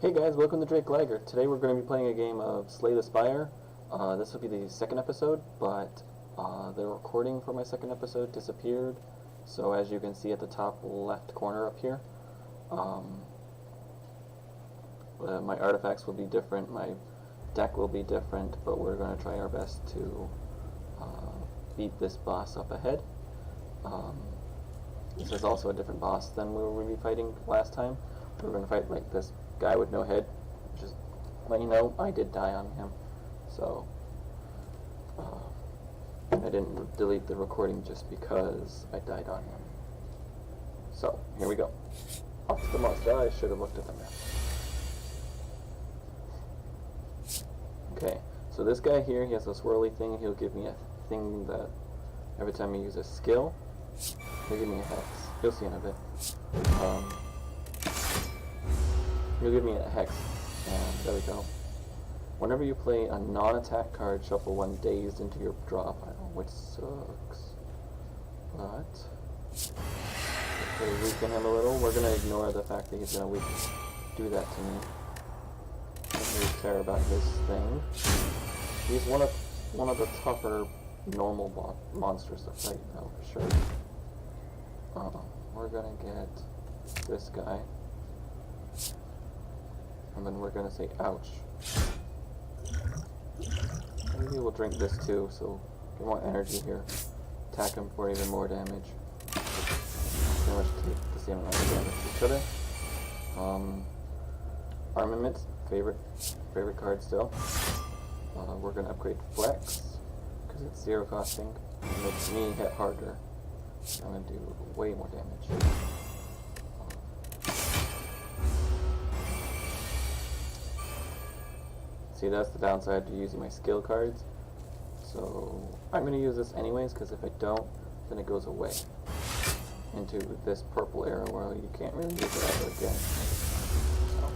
Hey guys, welcome to Drake Liger. Today we're going to be playing a game of Slay the Spire. This will be the second episode, but the recording for my second episode disappeared. So as you can see at the top left corner up here, my artifacts will be different, my deck will be different, but we're going to try our best to beat this boss up ahead. This is also a different boss than we were fighting last time. We were going to fight like this guy with no head. Just let you know, I did die on him, so I didn't delete the recording just because I died on him. So here we go. Off to the monster. I should have looked at the map. Okay, so this guy here, he has a swirly thing. He'll give me a thing that every time I use a skill, he'll give me a hex. You'll see in a bit. He'll give me a hex, and there we go. Whenever you play a non-attack card, shuffle one dazed into your draw pile, which sucks. But to weaken him a little, we're gonna ignore the fact that he's gonna do that to me. I don't really care about his thing. He's one of the tougher normal monsters to fight, though, for sure. We're gonna get this guy. And then we're going to say, ouch. Maybe we'll drink this too, so get more energy here. Attack him for even more damage. Pretty much take the same amount of damage as each other. Armaments, favorite card still. We're going to upgrade Flex, because it's 0 costing. It makes me hit harder. I'm going to do way more damage. See, that's the downside to using my skill cards. So I'm going to use this anyways, because if I don't, then it goes away into this purple arrow where you can't really use it ever again. So.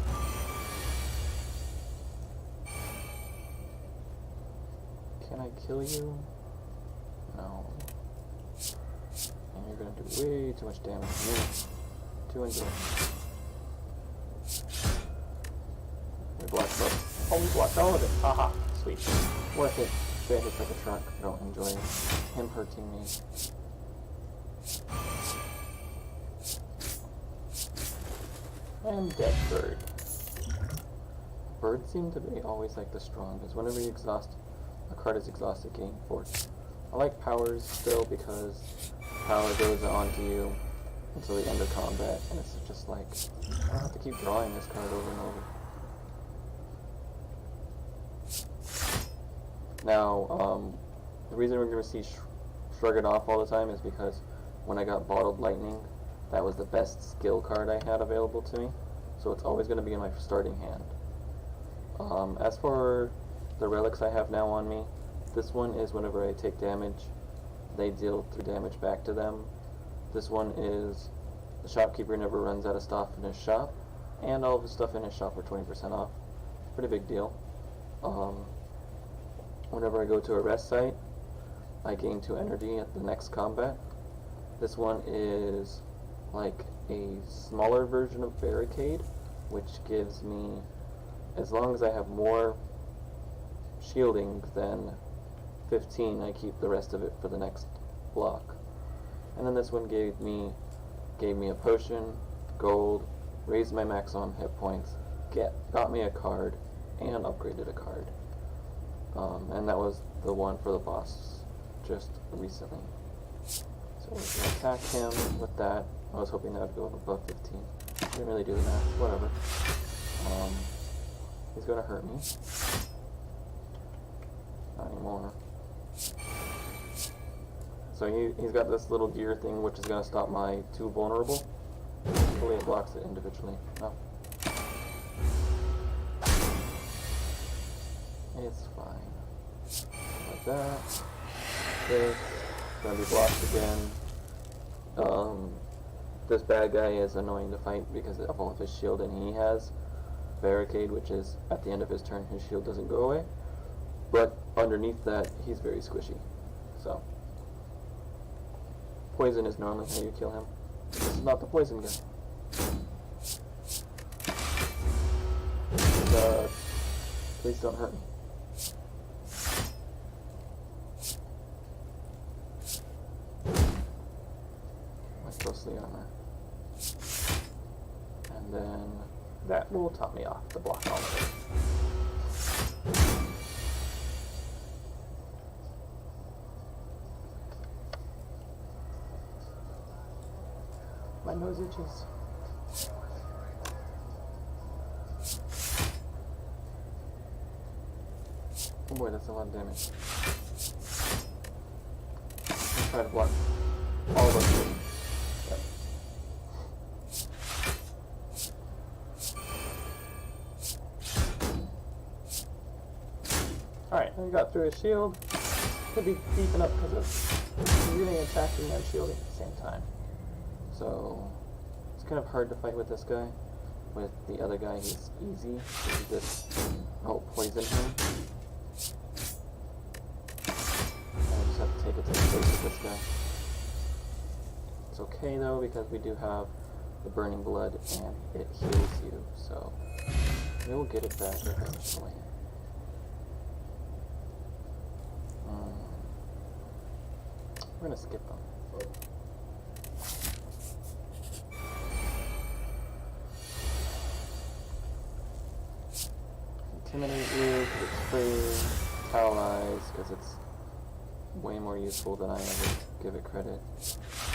Can I kill you? No. And you're going to do way too much damage to me. To enjoy. We blocked up. Oh, we blocked all of it. Haha, sweet. Worth it. It hits like a truck. I don't enjoy him hurting me. And dead bird. Birds seem to be always like the strongest. Whenever you exhaust, a card is exhausted, gain force. I like powers still because power goes onto you until the end of combat, and it's just like, I don't have to keep drawing this card over and over. Now, the reason we're going to see Shrug It Off all the time is because when I got Bottled Lightning, that was the best skill card I had available to me, so it's always going to be in my starting hand. As for the relics I have now on me, this one is whenever I take damage, they deal 3 damage back to them. This one is the shopkeeper never runs out of stuff in his shop, and all of his stuff in his shop are 20% off. Pretty big deal. Whenever I go to a rest site, I gain 2 energy at the next combat. This one is like a smaller version of Barricade, which gives me, as long as I have more shielding than 15, I keep the rest of it for the next block. And then this one gave me a potion, gold, raised my maximum hit points, got me a card, and upgraded a card. And that was the one for the boss just recently. So we're going to attack him with that. I was hoping that would go above 15. Didn't really do the math, whatever. He's going to hurt me. Not anymore. So he's got this little gear thing which is going to stop my 2 vulnerable. Hopefully it blocks it individually. No. It's fine. Like that. This. Gonna be blocked again. This bad guy is annoying to fight because of all of his shield, and he has Barricade, which is at the end of his turn his shield doesn't go away. But underneath that, he's very squishy. So poison is normally how you kill him. This is not the poison guy. Please don't hurt me. My ghostly armor. And then that will top me off to block all of it. My nose itches. Oh boy, that's a lot of damage. Let's try to block all of those. Yep. Alright, we got through his shield. Could be beefing up because of really attacking and shielding at the same time. So it's kind of hard to fight with this guy. With the other guy, he's easy. You just poison him. I just have to take it to the face with this guy. It's okay though because we do have the burning blood and it heals you, so we will get it back eventually. We're gonna skip them. Intimidate you because it's free. Paralyze because it's way more useful than I ever give it credit.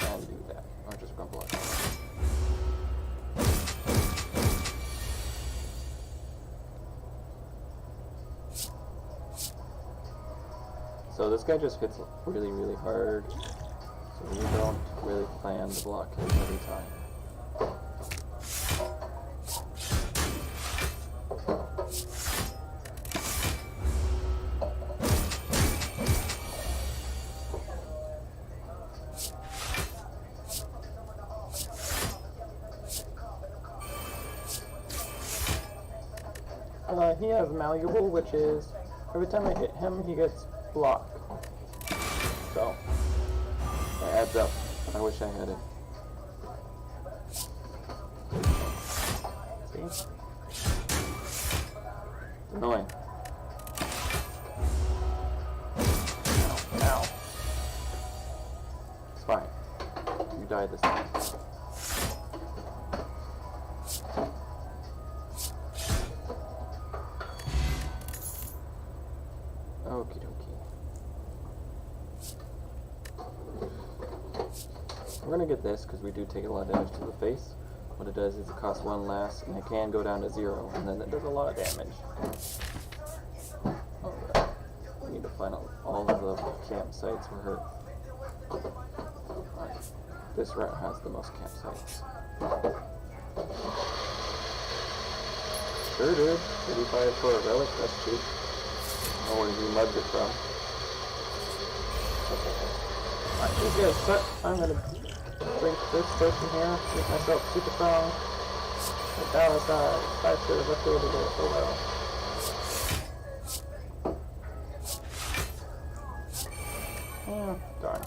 And do that. Or just grumble at it. So this guy just hits really, really hard. So we don't really plan to block him every time. He has malleable, which is every time I hit him, he gets blocked. So it adds up. I wish I had it. See? It's annoying. Ow. Ow. It's fine. You died this time. Okie dokie. We're gonna get this because we do take a lot of damage to the face. What it does is it costs 1 last, and it can go down to 0, and then it does a lot of damage. Alright. We need to find all of the campsites for her. Alright. This route has the most campsites. Sure dude. 35 for a relic, that's cheap. Where he mugged it from. Alright, these guys suck. I'm gonna drink this potion here, make myself super strong. But that was I should have upgraded it, oh well. Darn.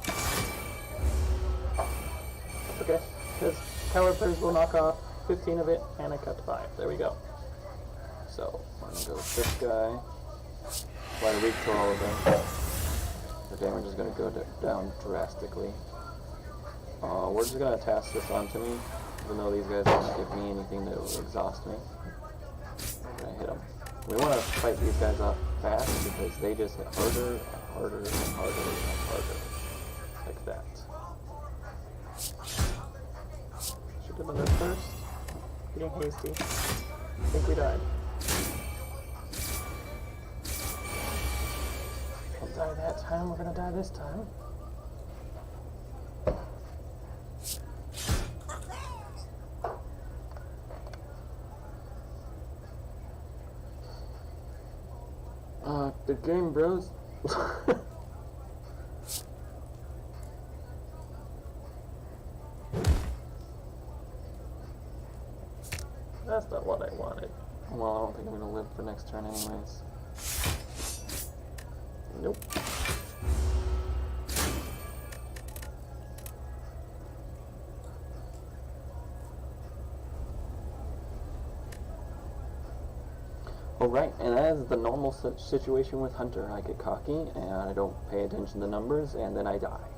That's okay, because coward players will knock off 15 of it, and I cut 5. There we go. So, I'm gonna go with this guy. Apply weak to all of them. The damage is going to go down drastically. We're just going to task this onto me, even though these guys don't give me anything that will exhaust me. I'm going to hit them. We want to fight these guys off fast because they just hit harder and harder and harder and harder. Like that. Should have done this first. Getting hasty. I think we died. Die that time, we're gonna die this time. Good game, bros. That's not what I wanted. Well, I don't think I'm gonna live for next turn anyways. Nope. Alright, and as the normal situation with Hunter, I get cocky and I don't pay attention to numbers and then I die.